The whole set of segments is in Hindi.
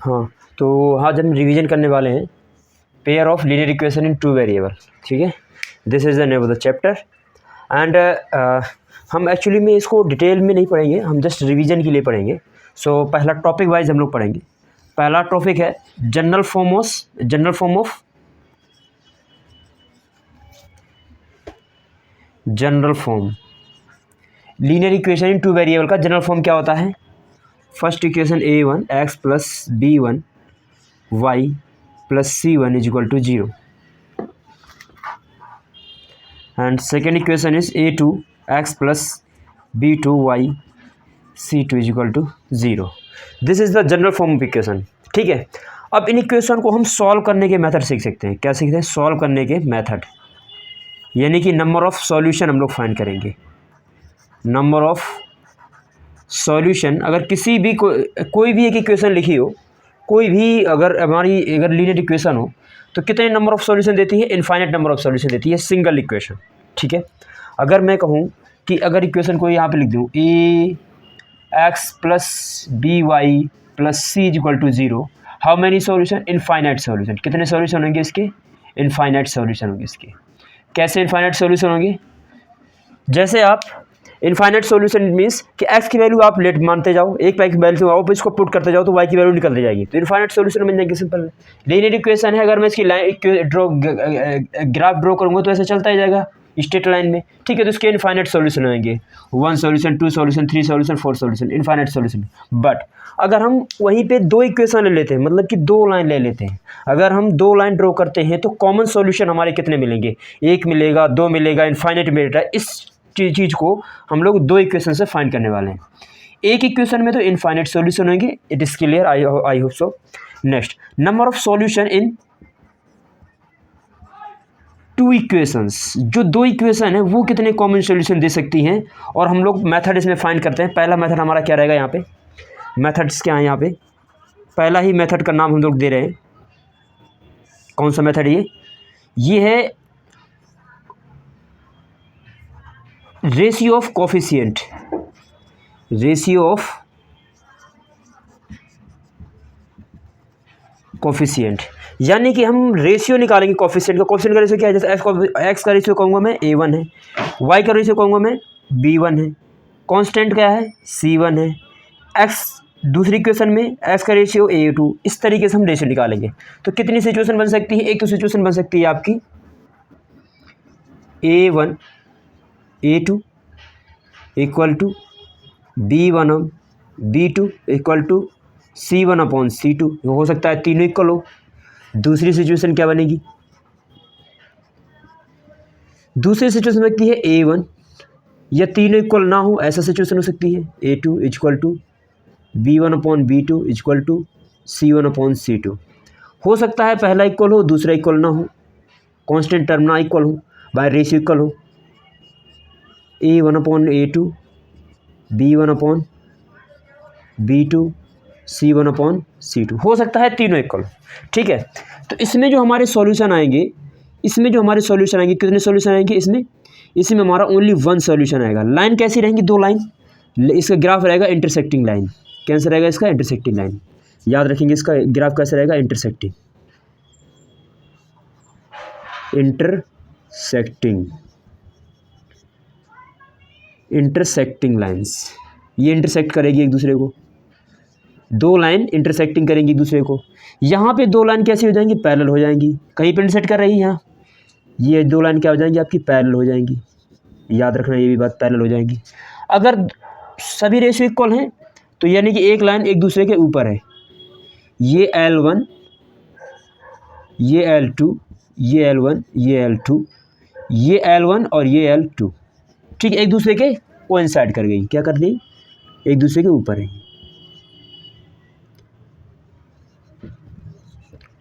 हाँ, तो आज हम रिवीजन करने वाले हैं pair of linear equation in two variable. ठीक है, this is the name of the chapter and हम एक्चुअली में इसको डिटेल में नहीं पढ़ेंगे, हम जस्ट रिवीजन के लिए पढ़ेंगे। सो पहला टॉपिक वाइज हम लोग पढ़ेंगे। पहला टॉपिक है general form linear equation in two variable का जनरल फॉर्म क्या होता है। First equation a1 x plus b1 y plus c1 is equal to 0 and second equation is a2 x plus b2 y c2 is equal to 0। This is the general form of equation. ठीक है, अब इन इक्वेशन को हम सॉल्व करने के मेथड सीख सकते हैं। क्या सीखते हैं? सॉल्व करने के मेथड, यानी कि नंबर ऑफ सॉल्यूशन हम लोग फाइंड करेंगे। नंबर ऑफ सॉल्यूशन, अगर किसी भी कोई भी एक इक्वेशन लिखी हो, कोई भी अगर लीनियर इक्वेशन हो तो कितने नंबर ऑफ सॉल्यूशन देती है? इनफाइनाइट नंबर ऑफ सॉल्यूशन देती है सिंगल इक्वेशन। ठीक है, अगर मैं कहूँ कि अगर इक्वेशन को यहाँ पे लिख दूँ A X plus B Y plus C is equal to 0, how many solution? Infinite solution. कितने सॉल्यूशन होंगे इसके? इनफाइनाइट सॉल्यूशन होंगे इसके। कैसे इनफाइनाइट सॉल्यूशन होंगे? जैसे आप इनफाइनाइट सॉल्यूशन मीन्स कि x की वैल्यू आप लेट मानते जाओ, एक y की वैल्यू आप इसको पुट करते जाओ तो y की वैल्यू निकलती जाएगी, तो इनफाइनाइट सॉल्यूशन बन जाएगी। सिंपल लीनियर इक्वेशन है, अगर मैं इसकी ग्राफ ड्रॉ करूँगा तो ऐसा चलता ही जाएगा स्ट्रेट लाइन में। ठीक है, तो इसके इनफाइनाइट सॉल्यूशन होंगे, 1 solution 2 solution 3 solution 4 solution, infinite solution. But अगर हम वहीं पे 2 इक्वेशन ले लेते हैं, मतलब कि 2 लाइन ले लेते हैं, अगर हम 2 लाइन ड्रॉ करते हैं तो कॉमन सॉल्यूशन हमारे कितने मिलेंगे? 1 मिलेगा, 2 मिलेगा, इनफाइनाइट मिलेगा। इस चीज़ को हम लोग 2 इक्वेशन से फाइंड करने वाले हैं। एक इक्वेशन में तो इनफाइनाइट सॉल्यूशन होंगे, it is clear, I hope so. Next, number of solution in 2 equations, जो 2 इक्वेशन है वो कितने कॉमन सॉल्यूशन दे सकती हैं, और हम लोग मेथड इसमें फाइंड करते हैं। पहला मेथड हमारा क्या रहेगा? यहाँ पे मेथड्स क्या है? यहाँ पे पहला ही मेथड का नाम हम लोग दे रहे हैं, कौन सा मेथड? ये है ratio of coefficient. Ratio of coefficient, यानी कि हम रेशियो निकालेंगे कोफिशिएंट का। कोफिशिएंट का रेशियो क्या है? जैसे एक्स का रेशियो कहूँगा मैं a1 है, y का रेशियो कहूँगा मैं b1 है, कांस्टेंट क्या है? c1 है। x दूसरी इक्वेशन में x का रेशियो a2। इस तरीके से हम रेशियो निकालेंगे। तो कितनी सिचुएशन बन सकती है? एक तो सिचुएशन बन सकती है आपकी a1 a2 equal to b1 b2 equal to c1 upon c2, हो सकता है तीनों इक्वल हो। दूसरी सिचुएशन क्या बनेगी? दूसरी सिचुएशन लगती है a1 या तीनों इक्वल ना हो, ऐसा सिचुएशन हो सकती है a2 equal to b1 upon b2 equal to c1 upon c2। हो सकता है पहला इक्वल हो, दूसरा इक्वल ना हो, कांस्टेंट टर्म ना इक्वल हो, बाय रेशियो इक्वल हो। a1 upon a2, b1 upon b2, c1 upon c2, हो सकता है तीनों इक्वल। ठीक है, तो इसमें जो हमारे सॉल्यूशन आएंगे, कितने सॉल्यूशन आएंगे? इसमें हमारा ओनली 1 सॉल्यूशन आएगा। लाइन कैसी रहेंगी? 2 लाइन। इसका ग्राफ रहेगा इंटरसेक्टिंग लाइन। कैसे रहेगा इसका? Intersecting line. याद रखेंगे इसका ग्राफ कैसे रहेगा? इंटरसेक्टिंग लाइंस, ये इंटरसेक्ट करेगी एक दूसरे को। 2 लाइन इंटरसेक्टिंग करेंगी एक दूसरे को। यहाँ पे 2 लाइन कैसी हो जाएंगी? पैरेलल हो जाएंगी। कहीं पे इंटरसेक्ट कर रही है यहाँ, ये 2 लाइन क्या हो जाएंगी? आपकी पैरेलल हो जाएंगी। याद रखना ये भी बात, पैरेलल हो जाएंगी। अगर सभी रेशियो इक्वल हैं तो यानी कि एक लाइन एक दूसरे के ऊपर है। ये L1, ये L2, ये L1, ये L2, ये L1 और ये L2। ठीक है, एक दूसरे के कोइंसाइड कर गई। क्या कर गई? एक दूसरे के ऊपर है,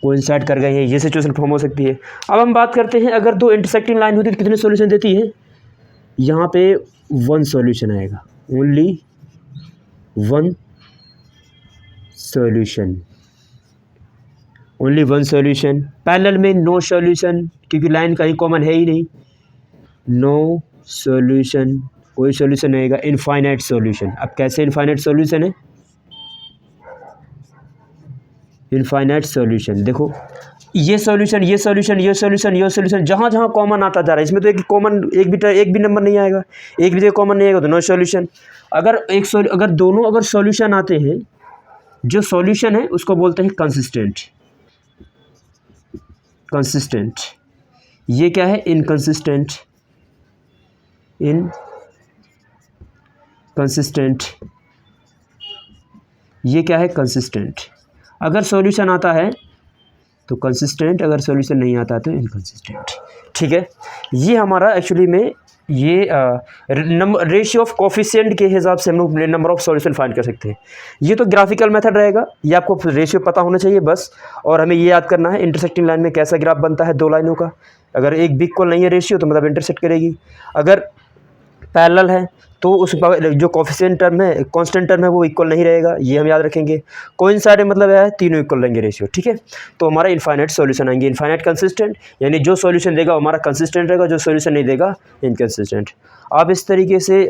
कोइंसाइड कर गए हैं। ये सिचुएशन फॉर्म हो सकती है। अब हम बात करते हैं, अगर 2 इंटरसेक्टिंग लाइन होती है तो कितने सॉल्यूशन देती है? यहाँ पे 1 सॉल्यूशन आएगा, only 1 solution, only 1 solution. Parallel में नो सॉल्यूशन, क्योंकि लाइन कहीं कॉमन है ही नहीं। नो सॉल्यूशन, कोई सॉल्यूशन आएगा। Infinite solution. अब कैसे इनफाइनाइट सॉल्यूशन है? Infinite solution. देखो ये सॉल्यूशन, ये सॉल्यूशन, ये सॉल्यूशन, ये सॉल्यूशन, जहाँ जहाँ कॉमन आता जा रहा है, इसमें तो एक भी नंबर नहीं आएगा, एक भी जगह कॉमन नहीं आएगा तो नो सॉल्यूशन। अगर दोनों सॉल्यूशन आते हैं, जो सॉल्यूशन है उसको बोलते हैं कंसिस्टेंट। कंसिस्टेंट। ये क्या है? इनकंसिस्टेंट। इनकंसिस्टेंट। ये क्या है? कंसिस्टेंट। अगर सॉल्यूशन आता है तो कंसिस्टेंट, अगर सॉल्यूशन नहीं आता तो इनकंसिस्टेंट। ठीक है, ये हमारा एक्चुअली में ये रेशियो ऑफ कोफिशिएंट के हिसाब से हम लोग नंबर ऑफ सॉल्यूशन फाइंड कर सकते हैं। ये तो ग्राफिकल मेथड रहेगा, ये आपको रेशियो पता होना चाहिए बस। और हमें ये याद करना है इंटरसेक्टिंग लाइन में कैसा ग्राफ बनता है दो लाइनों का। अगर एक भी इक्वल नहीं है रेशियो तो मतलब इंटरसेक्ट करेगी। अगर पैरेलल है तो उस जो कोफिशिएंट टर्म है, कांस्टेंट टर्म है, वो इक्वल नहीं रहेगा, ये हम याद रखेंगे। कोइंसाइड मतलब है तीनों इक्वल रहेंगे रेशियो। ठीक है, तो हमारा इनफाइनाइट सॉल्यूशन आएंगे। इनफाइनाइट कंसिस्टेंट यानी जो सॉल्यूशन देगा वो हमारा कंसिस्टेंट रहेगा, जो सॉल्यूशन नहीं देगा इनकंसिस्टेंट। आप इस तरीके से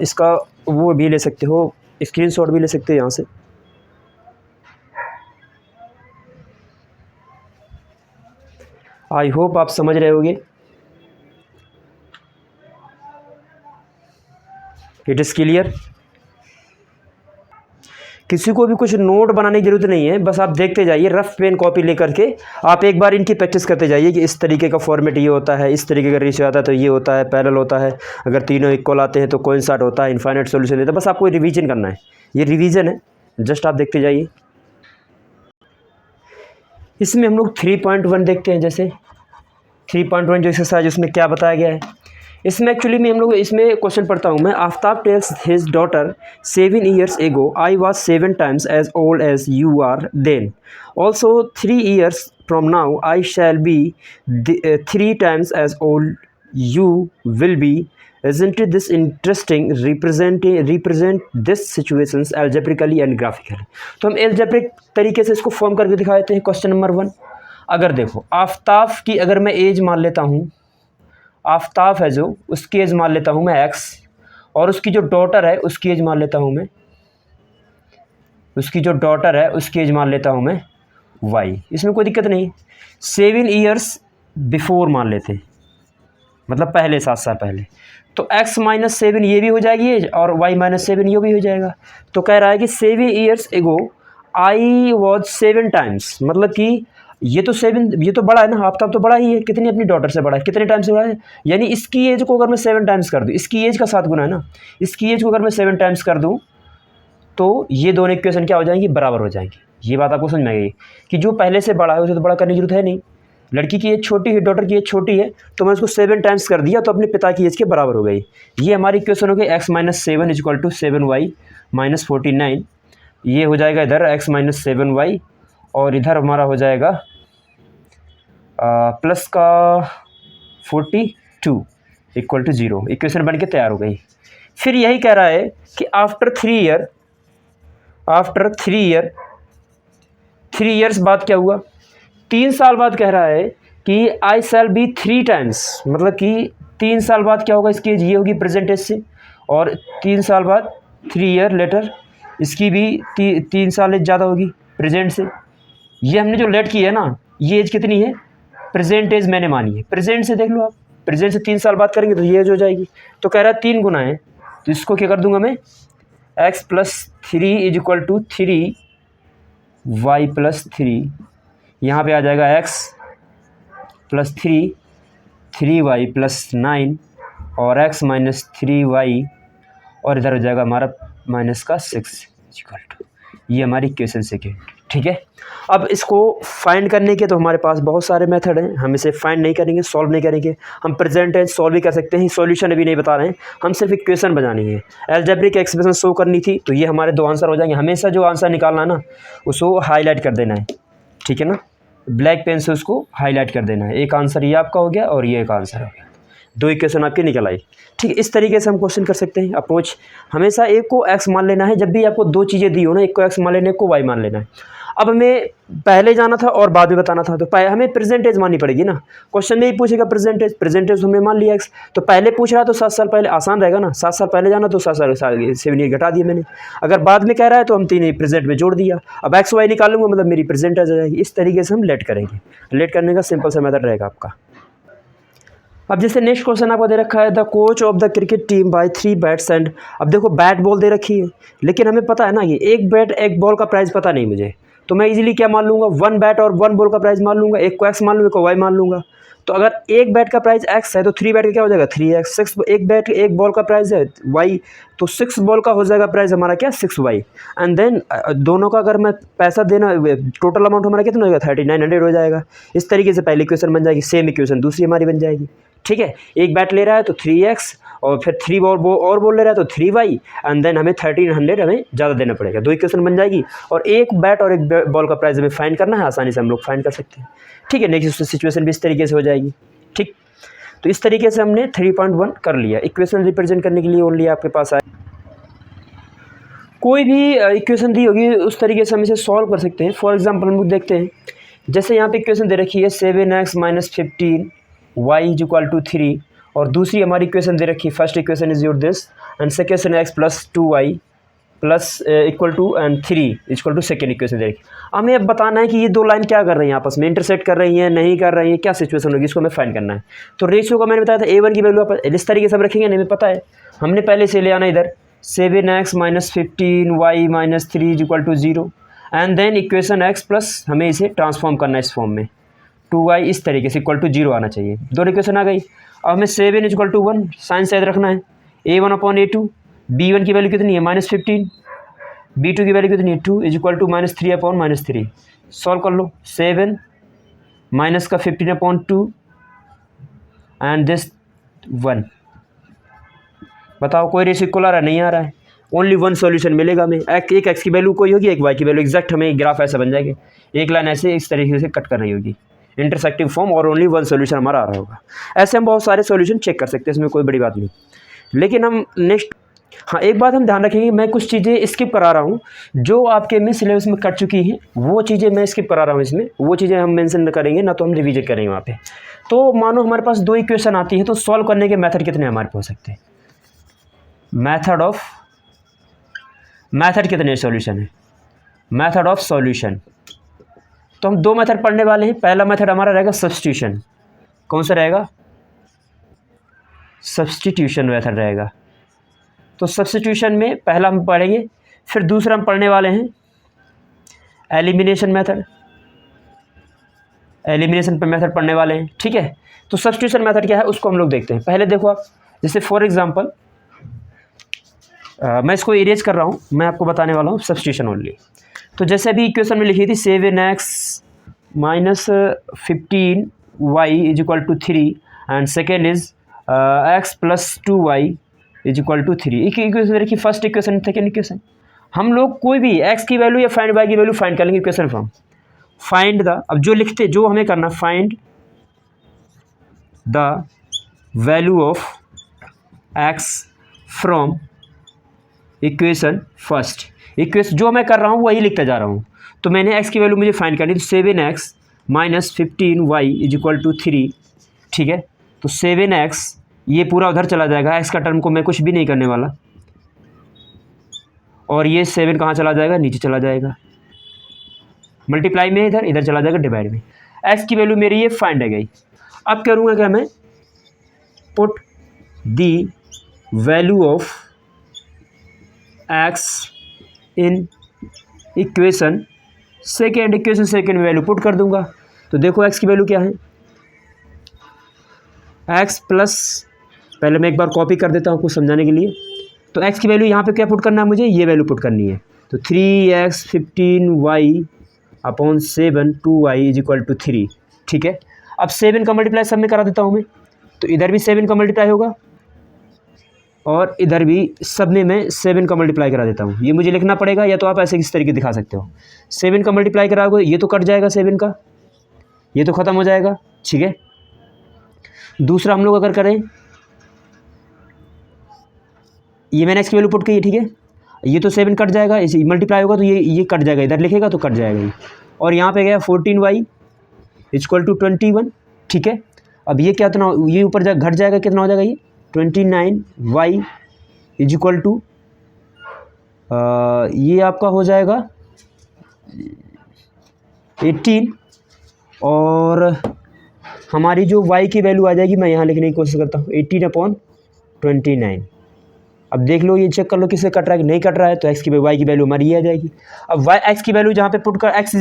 इसका वो भी ले सकते हो, स्क्रीनशॉट भी ले सकते हो यहाँ से। आई होप आप समझ रहे होंगे। It is clear. किसी को भी कुछ नोट बनाने की जरूरत नहीं है, बस आप देखते जाइए, रफ पेन कॉपी लेकर के आप एक बार इनकी प्रैक्टिस करते जाइए कि इस तरीके का फॉर्मेट ये होता है, इस तरीके का रेशियो आता है तो ये होता है, पैरेलल होता है, अगर तीनों इक्वल आते हैं तो कोइंसाइड होता है, इनफाइनाइट सॉल्यूशन देता है। बस आपको रिवीजन करना है, ये रिवीजन है, जस्ट आप देखते जाइए। इसमें हम लोग 3.1 देखते हैं। जैसे 3.1 जो एक्सरसाइज उसमें क्या बताया गया है, इसमें एक्चुअली में हम लोग इसमें क्वेश्चन पढ़ता हूँ मैं। Aftab tales his daughter 7 years ago I was 7 times as old as you are then. Also 3 years from now I shall be 3 times as old you will be. Isn't this interesting? Represent this situations algebraically and graphically. तो हम algebraic तरीके से इसको फॉर्म करके दिखा देते हैं। क्वेश्चन नंबर 1, अगर देखो आफ्ताब की अगर मैं एज मान लेता हूँ, आफ्ताब है जो, उसकी एज मान लेता हूँ मैं x, और उसकी जो डॉटर है उसकी एज मान लेता हूँ मैं, उसकी जो डॉटर है उसकी एज मान लेता हूँ मैं y। इसमें कोई दिक्कत नहीं। 7 years बिफोर मान लेते हैं, मतलब पहले 7 साल पहले, तो x - 7 ये भी हो जाएगी एज, और y - 7 ये भी हो जाएगा। तो कह रहा है कि 7 years ago I was 7 times, मतलब कि ये तो 7, ये तो बड़ा है ना, आफ्ताब तो बड़ा ही है, कितनी अपनी डॉटर से बड़ा है, कितने टाइम से बड़ा है, यानी इसकी एज को अगर मैं 7 टाइम्स कर दूँ, इसकी एज का 7 गुना है ना, इसकी एज को अगर मैं 7 टाइम्स कर दूँ तो ये दोनों इक्वेशन क्या हो जाएंगी? बराबर हो जाएंगी। ये बात आपको समझ में आएगी कि जो पहले से बड़ा है उसे तो बड़ा करने की जरूरत है नहीं। लड़की की एज छोटी है, डॉटर की एज छोटी है, तो मैं उसको 7 टाइम्स कर दिया तो अपने पिता की एज के बराबर हो गई। ये हमारी इक्वेशन हो गई x - 7 = 7y - 49। ये हो जाएगा इधर x - 7y, और इधर हमारा हो जाएगा प्लस का 42 = 0। इक्वेशन बन के तैयार हो गई। फिर यही कह रहा है कि आफ्टर 3 ईयर्स बाद क्या हुआ? 3 साल बाद कह रहा है कि आई शैल बी 3 टाइम्स, मतलब कि 3 साल बाद क्या होगा? इसकी एज ये होगी प्रेजेंट एज से, और 3 साल बाद 3 ईयर लेटर इसकी भी 3 साल एज ज़्यादा होगी प्रेजेंट से। ये हमने जो लेट की है ना, ये एज कितनी है? प्रेजेंट एज मैंने मानी है। प्रेजेंट से देख लो आप, प्रेजेंट से 3 साल बाद करेंगे तो ये एज हो जाएगी। तो कह रहा है 3 गुना है, तो इसको क्या कर दूंगा मैं? x + 3 = 3 y + 3। यहाँ पे आ जाएगा x + 3 3y + 9, और x - 3y, और इधर हो जाएगा हमारा -6 = ये हमारी इक्वेशन सेकेंड। ठीक है, अब इसको फाइंड करने के तो हमारे पास बहुत सारे मेथड हैं। हम इसे फाइंड नहीं करेंगे, सॉल्व नहीं करेंगे। हम प्रेजेंट टेंस सॉल्व भी कर सकते हैं, सॉल्यूशन अभी नहीं बता रहे हैं, हम सिर्फ इक्वेशन बनानी है। अलजेब्रिक एक्सप्रेशन शो करनी थी, तो ये हमारे 2 आंसर हो जाएंगे। हमेशा जो आंसर निकालना है ना, उसको हाईलाइट कर देना है। ठीक है ना, ब्लैक पेन से उसको हाईलाइट कर देना है। एक आंसर ये आपका हो गया और ये एक आंसर हो गया, 2 इक्वेशन आपकी निकल आई। ठीक है, इस तरीके से हम क्वेश्चन कर सकते हैं। अप्रोच हमेशा एक को x मान लेना है, जब भी आपको 2 चीज़ें दी हो ना, एक को x मान लेना है, एक को y मान लेना है। अब हमें पहले जाना था और बाद में बताना था, तो हमें प्रेजेंटेज माननी पड़ेगी ना। क्वेश्चन में ही पूछेगा प्रेजेंटेज हमने मान लिया x, तो पहले पूछ रहा है तो 7 साल पहले आसान रहेगा ना, 7 साल पहले जाना तो 7 साल 7 ईयर घटा दिए मैंने। अगर बाद में कह रहा है तो हम 3 प्रेजेंट में जोड़ दिया। अब एक्स वाई निकालूंगा मतलब मेरी प्रेजेंटेज आ जाएगी। इस तरीके से हम लेट करेंगे। लेट करने का सिंपल सा मेथड रहेगा आपका। अब जैसे नेक्स्ट क्वेश्चन आपको दे रखा है, the coach of the cricket team by 3 bats and, अब देखो बैट बॉल दे रखी है, लेकिन हमें पता है ना ये एक बैट एक बॉल का प्राइस पता नहीं मुझे, तो मैं इजीली क्या मान लूँगा, 1 बैट और 1 बॉल का प्राइस मान लूँगा। एक को एक्स मान लूँगा, एक को वाई मान लूँगा। तो अगर एक बैट का प्राइस एक्स है तो 3 बैट का क्या हो जाएगा 3x, 6 एक बैट एक बॉल का प्राइस है वाई, तो 6 बॉल का हो जाएगा प्राइस हमारा क्या 6y। एंड देन दोनों का अगर मैं पैसा देना, टोटल अमाउंट हमारा कितना हो जाएगा 3900 हो जाएगा। इस तरीके से पहली इक्वेशन बन जाएगी, सेम इक्वेशन दूसरी हमारी बन जाएगी। ठीक है, एक बैट ले रहा है तो 3x और फिर 3 बॉल ले रहा है तो 3y, एंड देन हमें 1300 हमें ज़्यादा देना पड़ेगा। 2 इक्वेशन बन जाएगी और एक बैट और एक बॉल का प्राइस हमें फाइंड करना है, आसानी से हम लोग फाइंड कर सकते हैं। ठीक है, नेक्स्ट सिचुएशन भी इस तरीके से हो जाएगी। ठीक, तो इस तरीके से हमने 3.1 कर लिया। इक्वेशन रिप्रेजेंट करने के लिए ओनली आपके पास आए कोई भी इक्वेशन दी होगी उस तरीके से हम इसे सॉल्व कर सकते हैं। फॉर एग्जांपल हम लोग देखते हैं, जैसे यहाँ पे इक्वेशन दे रखी है 7x - 15 y = 3, और दूसरी हमारी इक्वेशन दे रखी है, first equation is your this and second equation x + 2y += and 3 = second equation दे रखी। हमें अब बताना है कि ये दो लाइन क्या कर रही हैं, आपस में इंटरसेक्ट कर रही हैं नहीं कर रही हैं, क्या सिचुएशन होगी, इसको हमें फाइंड करना है। तो रेशियो का मैंने बताया था a1 की वैल्यू आप इस तरीके से हम रखेंगे, हमें पता है हमने पहले से ले आना इधर 7x - 15 y - 3 = 0, and then equation x plus हमें इसे ट्रांसफॉर्म करना है इस फॉर्म में 2y इस तरीके से = 0 आना चाहिए। दोनों इक्वेशन आ गई। अब हमें 7 = 1 साइन याद रखना है, a1/a2, b1 की वैल्यू कितनी है -15, b2 की वैल्यू कितनी है 2 = -3/-3। सॉल्व कर लो, 7 माइनस का 15/2 एंड दिस 1। बताओ कोई रेशियो इक्वल आ रहा है, नहीं आ रहा है। ओनली 1 सॉल्यूशन मिलेगा हमें। एक एक्स की वैल्यू कोई होगी, एक वाई की वैल्यू एग्जैक्ट, हमें ग्राफ ऐसा बन जाएगा, एक लाइन ऐसे इस तरीके से कट करनी होगी, इंटरसेक्टिंग फॉर्म, और ओनली 1 सॉल्यूशन हमारा आ रहा होगा। ऐसे हम बहुत सारे सॉल्यूशन चेक कर सकते हैं, इसमें कोई बड़ी बात नहीं। लेकिन हम नेक्स्ट, हाँ एक बात हम ध्यान रखेंगे, मैं कुछ चीज़ें स्किप करा रहा हूँ जो आपके में सिलेबस में कट चुकी हैं, वो चीज़ें मैं स्किप करा रहा हूँ इसमें, वो चीज़ें हम मेंशन करेंगे ना, तो हम रिवीजन करेंगे वहाँ पे। तो मानो हमारे पास 2 इक्वेशन आती है, तो सॉल्व करने के मेथड कितने हमारे पास हो सकते हैं, मेथड कितने सॉल्यूशन है, मेथड ऑफ सॉल्यूशन। तो हम 2 मेथड पढ़ने वाले हैं। पहला मेथड हमारा रहेगा सब्स्टिट्यूशन। कौन सा रहेगा, सब्स्टिट्यूशन मेथड रहेगा। तो सब्स्टिट्यूशन में पहला हम पढ़ेंगे, फिर दूसरा हम पढ़ने वाले हैं एलिमिनेशन मेथड, एलिमिनेशन पर मेथड पढ़ने वाले हैं। ठीक है, तो सब्स्टिट्यूशन मेथड क्या है उसको हम लोग देखते हैं। पहले देखो आप, जैसे फॉर एग्जांपल मैं इसको इरेज कर रहा हूँ, मैं आपको बताने वाला हूँ सब्स्टिट्यूशन ओनली। तो जैसे अभी इक्वेशन में लिखी थी 7x - 15 y = 3 and second is x + 2y = 3। एक इक्वेशन रखी, फर्स्ट इक्वेशन सेकेंड इक्वेशन। हम लोग कोई भी x की वैल्यू या फाइंड y की वैल्यू फाइंड कर लेंगे इक्वेशन फ्रॉम फाइंड द, अब जो लिखते जो हमें करना, find the value of x from equation first. Equation जो मैं कर रहा हूँ वही लिखता जा रहा हूँ। तो मैंने x की वैल्यू मुझे फाइंड करनी, तो 7x - 15 y = 3। ठीक है, तो 7x ये पूरा उधर चला जाएगा, x का टर्म को मैं कुछ भी नहीं करने वाला, और ये 7 कहाँ चला जाएगा, नीचे चला जाएगा, मल्टीप्लाई में इधर, इधर चला जाएगा डिवाइड में। x की वैल्यू मेरी ये फाइंड है गई। अब करूँगा क्या मैं, put the value of x in equation second, equation second में वैल्यू पुट कर दूंगा। तो देखो x की वैल्यू क्या है, x प्लस, पहले मैं एक बार कॉपी कर देता हूँ कुछ समझाने के लिए। तो x की वैल्यू यहाँ पे क्या पुट करना है, मुझे ये वैल्यू पुट करनी है। तो 3x 15y/7 2y = 3। ठीक है, अब 7 का मल्टीप्लाई सब में करा देता हूँ मैं, तो इधर भी 7 का मल्टीप्लाई होगा और इधर भी सब में मैं 7 का मल्टीप्लाई करा देता हूँ। ये मुझे लिखना पड़ेगा, या तो आप ऐसे किस तरीके दिखा सकते हो। 7 का मल्टीप्लाई कराओगे, ये तो कट जाएगा 7 का, ये तो ख़त्म हो जाएगा। ठीक है, दूसरा हम लोग अगर करें, ये मैंने x की वैल्यू पुट की है। ठीक है, ये तो 7 कट जाएगा, इसे मल्टीप्लाई होगा तो ये कट जाएगा, इधर लिखेगा तो कट जाएगा ये। और यहाँ पे गया 14y इक्वल टू 21, ठीक है। अब ये क्या इतना ये ऊपर जा घट जाएगा, कितना हो जाएगा ये 29y इज इक्वल टू ये आपका हो जाएगा 18, और हमारी जो y की वैल्यू आ जाएगी, मैं यहाँ लिखने की कोशिश करता हूँ 18/29। अब देख लो, ये चेक कर लो किससे कट रहा है कि नहीं कट रहा है, तो x की y की वैल्यू हमारी ये आ जाएगी। अब x की वैल्यू जहाँ पे पुट कर x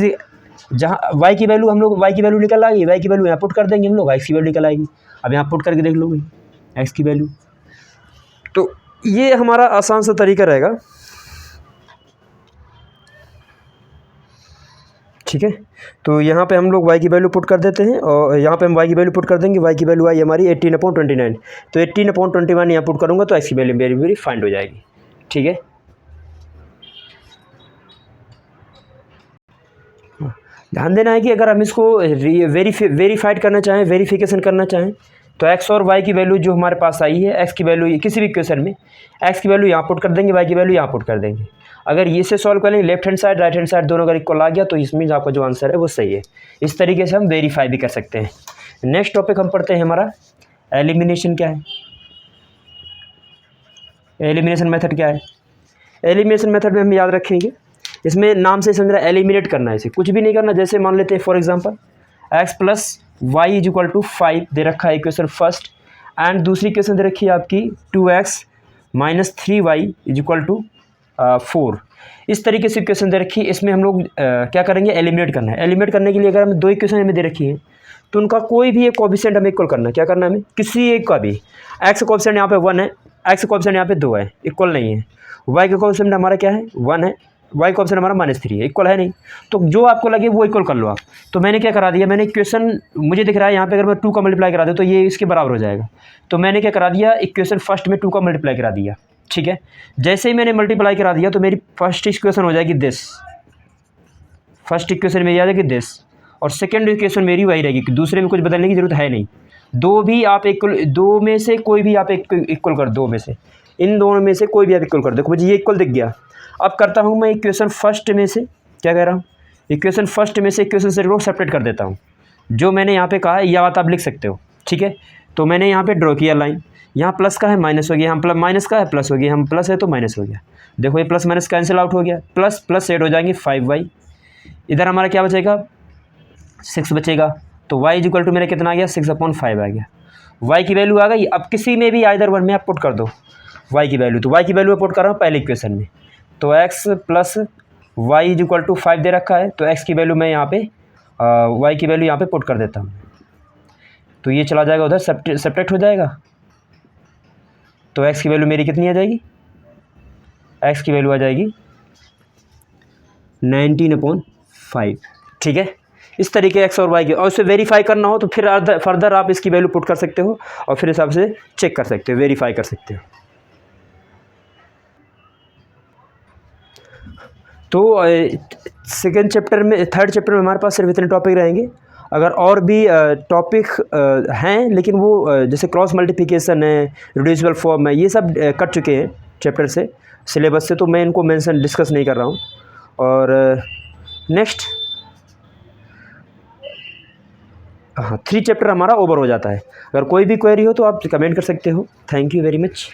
जहाँ y की वैल्यू हम लोग y की वैल्यू निकल आएगी, y की वैल्यू यहाँ पुट कर देंगे हम लोग, x की वैल्यू निकल आएगी। अब यहाँ पुट करके देख लो x की वैल्यू, तो ये हमारा आसान सा तरीका रहेगा, ठीक है। तो यहाँ पे हम लोग y की वैल्यू पुट कर देते हैं, और यहाँ पे हम y की वैल्यू पुट कर देंगे, y की वैल्यू आई हमारी 18/29, तो 18/21 यहाँ पुट करूँगा तो x की वैल्यू मेरी फाइंड हो जाएगी, ठीक है। ध्यान देना है कि अगर हम इसको वेरीफाइड करना चाहें, वेरिफिकेशन करना चाहें, तो x और y की वैल्यू जो हमारे पास आई है, x की वैल्यू किसी भी क्वेश्चन में x की वैल्यू यहाँ पुट कर देंगे, y की वैल्यू यहाँ पुट कर देंगे। अगर ये से सॉल्व करेंगे, left hand side right hand side दोनों अगर इक्वल आ गया, तो इस मीन्स आपका जो आंसर है वो सही है। इस तरीके से हम वेरीफाई भी कर सकते हैं। नेक्स्ट टॉपिक हम पढ़ते हैं, हमारा एलिमिनेशन क्या है, एलिमिनेशन मेथड क्या है। एलिमिनेशन मेथड में हम याद रखेंगे, इसमें नाम से समझ रहा है एलिमिनेट करना है, इसे कुछ भी नहीं करना। जैसे मान लेते हैं फॉर एग्जांपल x प्लस वाई इज इक्वल टू 5 दे रखा है इक्वेशन फर्स्ट, एंड दूसरी इक्वेशन दे रखी है आपकी 2x minus 3y is equal to 4। इस तरीके से इक्वेशन दे रखी है। इसमें हम लोग क्या करेंगे, एलिमिनेट करना है। एलिमिनेट करने के लिए अगर हमें दो इक्वेशन हमें दे रखी है, तो उनका कोई भी एक कोएफिशिएंट हमें इक्वल करना है। क्या करना है हमें, किसी एक का भी। x कोएफिशिएंट यहाँ पे 1 है, x कोएफिशिएंट यहाँ पे 2 है, इक्वल नहीं है। y का कोएफिशिएंट हमारा क्या है 1 है, y कोएफिशिएंट हमारा -3 है, इक्वल है नहीं। तो जो आपको लगे वो इक्वल कर लो आप। तो मैंने क्या करा दिया, मैंने इक्वेशन मुझे दिख रहा है यहाँ पे, अगर मैं 2 का मल्टीप्लाई करा दूँ तो ये इसके बराबर हो जाएगा। तो मैंने क्या करा दिया, इक्वेशन फर्स्ट में 2 का मल्टीप्लाई करा दिया, ठीक है। जैसे ही मैंने मल्टीप्लाई करा दिया तो मेरी फर्स्ट इक्वेशन हो जाएगी दिस, फर्स्ट इक्वेशन मेरी आ जाएगी दिस, और सेकेंड इक्वेशन मेरी वही रहेगी कि दूसरे में कुछ बदलने की जरूरत है नहीं। दो भी आप इक्वल, दो में से कोई भी आप इक्वल कर, दो में से इन दोनों में से कोई भी आप इक्वल कर। देखो मुझे ये इक्वल दिख गया। अब करता हूँ मैं इक्वेशन फर्स्ट में से, क्या कह रहा हूँ, इक्वेशन फर्स्ट में से इक्वेशन से सेपरेट कर देता हूँ। जो मैंने यहाँ पे कहा है यह बात आप लिख सकते हो, ठीक है। तो मैंने यहाँ पे ड्रॉ किया लाइन, यहाँ प्लस का है माइनस हो गया, हम प्लस माइनस का है प्लस हो गया, हम प्लस है तो माइनस हो गया। देखो ये प्लस माइनस कैंसिल आउट हो गया, प्लस प्लस एड हो जाएंगे 5y, इधर हमारा क्या बचेगा 6 बचेगा। तो y इज इक्वल टू मेरा कितना आ गया 6/5 आ गया। y की वैल्यू आ गई। अब किसी में भी आइदर वन में आप पुट कर दो y की वैल्यू, तो y की वैल्यू पुट कर रहा हूँ पहले इक्वेशन में। तो x plus y is equal to 5 दे रखा है, तो x की वैल्यू मैं यहाँ पे y की वैल्यू यहाँ पे पुट कर देता हूँ। तो ये चला जाएगा उधर, सेपरेट हो जाएगा। तो x की वैल्यू मेरी कितनी आ जाएगी, x की वैल्यू आ जाएगी 19/5, ठीक है। इस तरीके x और y के, और उसे वेरीफाई करना हो तो फिर फर्दर आप इसकी वैल्यू पुट कर सकते हो और फिर हिसाब से चेक कर सकते हो, वेरीफाई कर सकते हो। तो सेकेंड चैप्टर में, थर्ड चैप्टर में हमारे पास सिर्फ इतने टॉपिक रहेंगे। अगर और भी टॉपिक हैं, लेकिन वो जैसे क्रॉस मल्टीप्लिकेशन है, रिड्यूसिबल फॉर्म है, ये सब कट चुके हैं चैप्टर से, सिलेबस से, तो मैं इनको मेंशन डिस्कस नहीं कर रहा हूँ। और नेक्स्ट हाँ 3 चैप्टर हमारा ओवर हो जाता है। अगर कोई भी क्वेरी हो तो आप कमेंट कर सकते हो। Thank you very much.